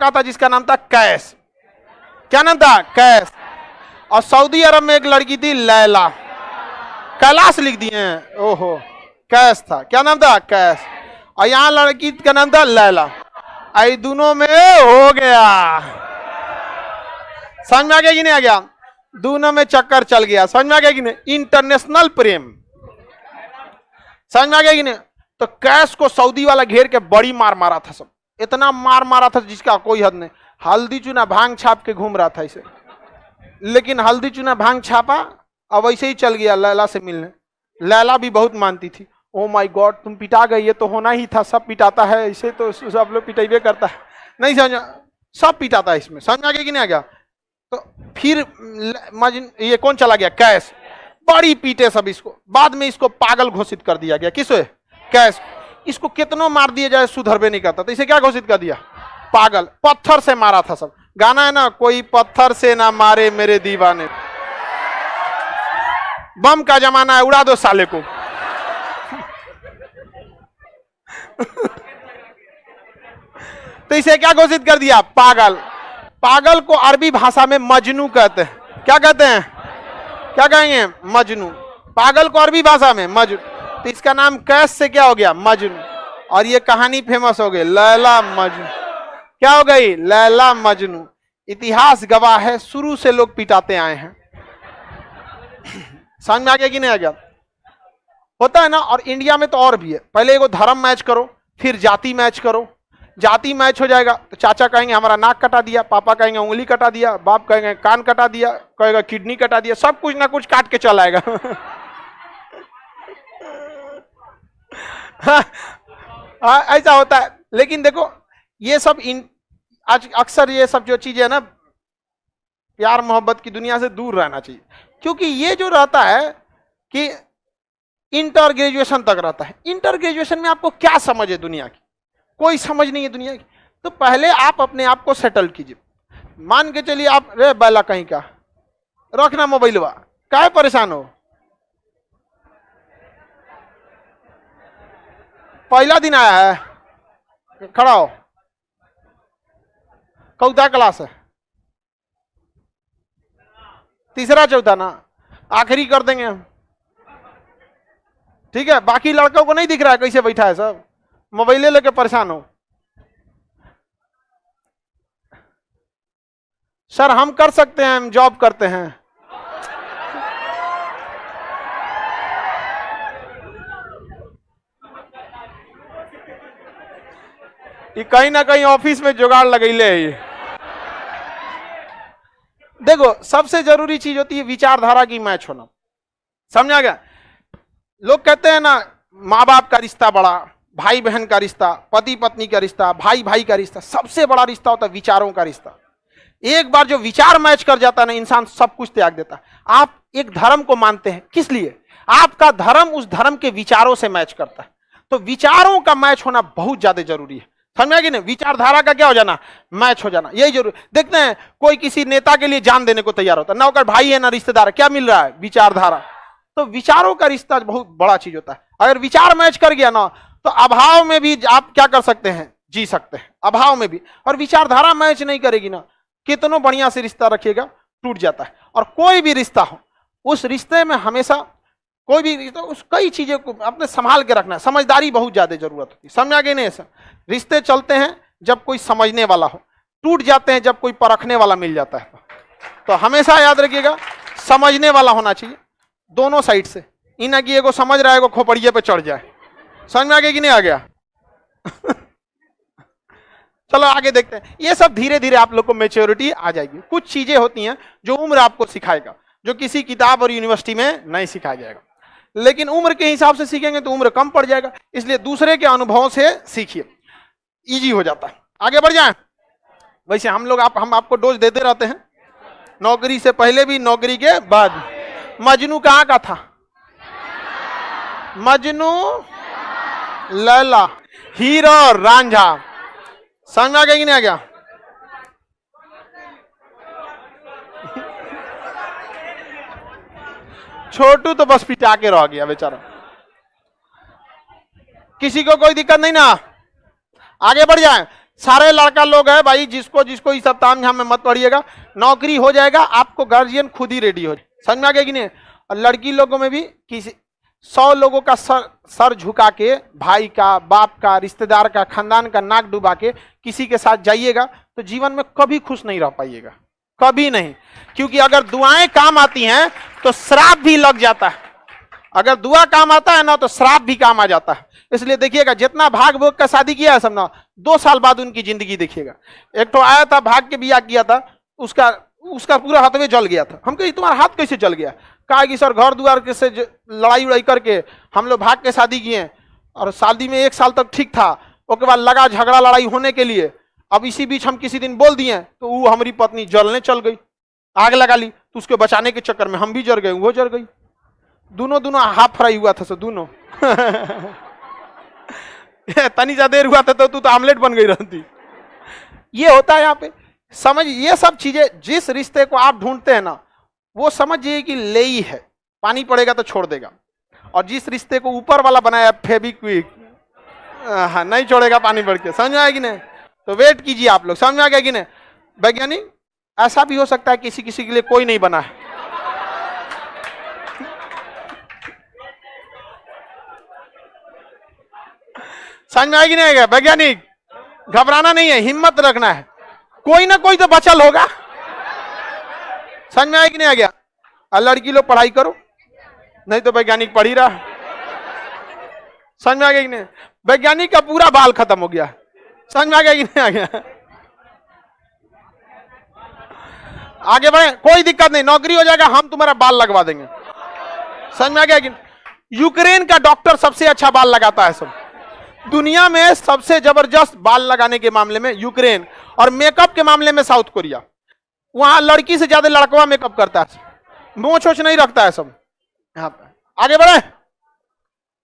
लड़का था जिसका नाम था कैस। क्या नाम था? कैस। और सऊदी अरब में एक लड़की थी लैला। कैलाश लिख दिए हैं, ओहो, कैस था। क्या नाम था? कैस। और यहां लड़की का नाम था लैला। आई दोनों में हो गया, समझ में आ गया कि नहीं आ गया? दोनों में चक्कर चल गया, समझ में आ गया कि नहीं? इंटरनेशनल प्रेम, समझ में आ गया कि नहीं? तो कैस को सऊदी वाला घेर के बड़ी मार मारा था, सब इतना मार मारा था जिसका कोई हद नहीं। हल्दी चूना भांग छाप के घूम रहा था इसे, लेकिन हल्दी चूना भांग छापा अब वैसे ही चल गया लैला से मिलने। लैला भी बहुत मानती थी। ओ माय गॉड, तुम पिटा गई, ये तो होना ही था, सब पिटाता है इसे, तो सब लोग पिटाइबे करता है। नहीं समझ, सब पिटाता है इसमें, समझ में आ गया कि नहीं आ गया? तो फिर ये कौन चला गया? कैस। बड़ी पीटे सब इसको, बाद में इसको पागल घोषित कर दिया गया। किसे? कैस। इसको कितनों मार दिया जाए सुधरबे नहीं करता, तो इसे क्या घोषित कर दिया? पागल। पत्थर से मारा था सब। गाना है ना, कोई पत्थर से ना मारे मेरे दीवाने, बम का जमाना है, उड़ा दो साले को। तो इसे क्या घोषित कर दिया? पागल। पागल को अरबी भाषा में मजनू कहते हैं। क्या कहते हैं? क्या कहेंगे? मजनू। पागल को अरबी भाषा में मजनू। तो इसका नाम कैस से क्या हो गया? मजनू। और ये कहानी फेमस हो गई, लैला मजनू। क्या हो गई? लैला मजनू। इतिहास गवाह है, शुरू से लोग पिटाते आए हैं। समझ में आ गया कि नहीं आ गया? होता है ना। और इंडिया में तो और भी है, पहले एगो धर्म मैच करो, फिर जाति मैच करो। जाति मैच हो जाएगा तो चाचा कहेंगे हमारा नाक कटा दिया, पापा कहेंगे उंगली कटा दिया, बाप कहेंगे कान कटा दिया, कहेगा किडनी कटा दिया, सब कुछ ना कुछ काट के चला आएगा। ऐसा होता है। लेकिन देखो ये सब आज अक्सर ये सब जो चीजें है ना, प्यार मोहब्बत की दुनिया से दूर रहना चाहिए। क्योंकि ये जो रहता है कि इंटर ग्रेजुएशन तक रहता है, इंटर ग्रेजुएशन में आपको क्या समझ है दुनिया की? कोई समझ नहीं है दुनिया की। तो पहले आप अपने आप को सेटल कीजिए। मान के चलिए आप, रे बैला कहीं का, रखना मोबाइलवा, काहे परेशान हो? पहला दिन आया है, खड़ा हो। कौथा क्लास है? तीसरा चौथा ना, आखिरी कर देंगे हम, ठीक है? बाकी लड़कों को नहीं दिख रहा है कैसे बैठा है, सब मोबाइले लेके परेशान हो। सर हम कर सकते हैं, हम जॉब करते हैं। ये कहीं ना कहीं ऑफिस में जुगाड़ लगैले है। ये देखो सबसे जरूरी चीज होती है विचारधारा की मैच होना, समझा गया? लोग कहते हैं ना, माँ बाप का रिश्ता बड़ा, भाई बहन का रिश्ता, पति पत्नी का रिश्ता, भाई भाई का रिश्ता, सबसे बड़ा रिश्ता होता है विचारों का रिश्ता। एक बार जो विचार मैच कर जाता है ना, इंसान सब कुछ त्याग देता है। आप एक धर्म को मानते हैं, किस लिए? आपका धर्म उस धर्म के विचारों से मैच करता है। तो विचारों का मैच होना बहुत ज्यादा जरूरी है, समझा कि नहीं? विचारधारा का क्या हो जाना? मैच हो जाना, यही जरूरी। देखते हैं कोई किसी नेता के लिए जान देने को तैयार होता है, ना होकर भाई है ना रिश्तेदार, क्या मिल रहा है? विचारधारा। तो विचारों का रिश्ता बहुत बड़ा चीज होता है। अगर विचार मैच कर गया ना, तो अभाव में भी आप क्या कर सकते हैं? जी सकते हैं, अभाव में भी। और विचारधारा मैच नहीं करेगी ना, कितनों बढ़िया से रिश्ता रखिएगा, टूट जाता है। और कोई भी रिश्ता हो, उस रिश्ते में हमेशा, कोई भी रिश्ता, उस कई चीजें को अपने संभाल के रखना है। समझदारी बहुत ज्यादा जरूरत होती है, समझ आ गई नहीं? ऐसा रिश्ते चलते हैं जब कोई समझने वाला हो, टूट जाते हैं जब कोई परखने वाला मिल जाता है। तो हमेशा याद रखिएगा, समझने वाला होना चाहिए दोनों साइड से। इन की एगो समझ रहा है, एगो खोपड़िए पे चढ़ जाए। समझ में आ गया कि नहीं आ गया? चलो आगे देखते हैं। ये सब धीरे धीरे आप लोग को मैच्योरिटी आ जाएगी। कुछ चीजें होती हैं जो उम्र आपको सिखाएगा, जो किसी किताब और यूनिवर्सिटी में नहीं सिखाया जाएगा। लेकिन उम्र के हिसाब से सीखेंगे तो उम्र कम पड़ जाएगा, इसलिए दूसरे के अनुभवों से सीखिए, इजी हो जाता है। आगे बढ़ जाएं। वैसे हम लोग हम आपको डोज देते रहते हैं, नौकरी से पहले भी, नौकरी के बाद। मजनू कहाँ का था? मजनू लैला, हीरो और रांझा। समझ में आ गया कि नहीं आ गया? छोटू तो बस पिटा के रह गया बेचारा। किसी को कोई दिक्कत नहीं ना? आगे बढ़ जाए। सारे लड़का लोग है भाई, जिसको जिसको इस सब ताम झाम में मत पड़िएगा, नौकरी हो जाएगा, आपको गार्जियन खुद ही रेडी हो, समझ में आ गया कि नहीं। और लड़की लोगों में भी किसी 100 लोगों का सर झुका के, भाई का, बाप का, रिश्तेदार का, खानदान का नाक डुबा के किसी के साथ जाइएगा तो जीवन में कभी खुश नहीं रह पाइएगा, कभी नहीं। क्योंकि अगर दुआएं काम आती हैं तो श्राप भी लग जाता है, अगर दुआ काम आता है ना तो श्राप भी काम आ जाता है। इसलिए देखिएगा जितना भाग भोग का शादी किया है सब ना, 2 साल बाद उनकी जिंदगी देखिएगा। एक तो आया था भाग के बियाह किया था, उसका पूरा हाथ में जल गया था। हम कही तुम्हारा हाथ कैसे जल गया? कहा कि सर घर द्वार के से लड़ाई उड़ाई करके हम लोग भाग के शादी किए, और शादी में 1 साल तक ठीक था, उसके बाद लगा झगड़ा लड़ाई होने के लिए। अब इसी बीच हम किसी दिन बोल दिए तो वो हमारी पत्नी जलने चल गई, आग लगा ली, तो उसके बचाने के चक्कर में हम भी जल गए, वो जल गई, दोनों हाफ फ्राई हुआ था सब दोनों। तनी सा देर हुआ था तो तू तो आमलेट बन गई रहती। ये होता है यहाँ पे। समझ, ये सब चीजें, जिस रिश्ते को आप ढूंढते हैं ना वो समझिए कि ले ही है, पानी पड़ेगा तो छोड़ देगा। और जिस रिश्ते को ऊपर वाला बनाया फेविक्विक, हाँ नहीं छोड़ेगा पानी पड़ के, समझ में आया कि नहीं। तो वेट कीजिए आप लोग, समझ में आ गया कि नहीं। वैज्ञानिक ऐसा भी हो सकता है किसी किसी के लिए कोई नहीं बना है। समझ में आएगी नहीं आएगा वैज्ञानिक, घबराना नहीं है, हिम्मत रखना है, कोई ना कोई तो बचल होगा। समझ में आएगी नहीं आ गया। लड़की लोग पढ़ाई करो, नहीं तो वैज्ञानिक पढ़ ही रहा। समझ में आ गया कि नहीं। वैज्ञानिक का पूरा बाल खत्म हो गया, समझ में आ गया कि नहीं आ गया। आगे बढ़े, कोई दिक्कत नहीं, नौकरी हो जाएगा, हम तुम्हारा बाल लगवा देंगे। समझ में आ गया कि यूक्रेन का डॉक्टर सबसे अच्छा बाल लगाता है सब दुनिया में, सबसे जबरदस्त बाल लगाने के मामले में यूक्रेन, और मेकअप के मामले में साउथ कोरिया। वहां लड़की से ज्यादा लड़कवा मेकअप करता है, मोछ वोछ नहीं रखता है सब। यहाँ पे आगे बढ़े।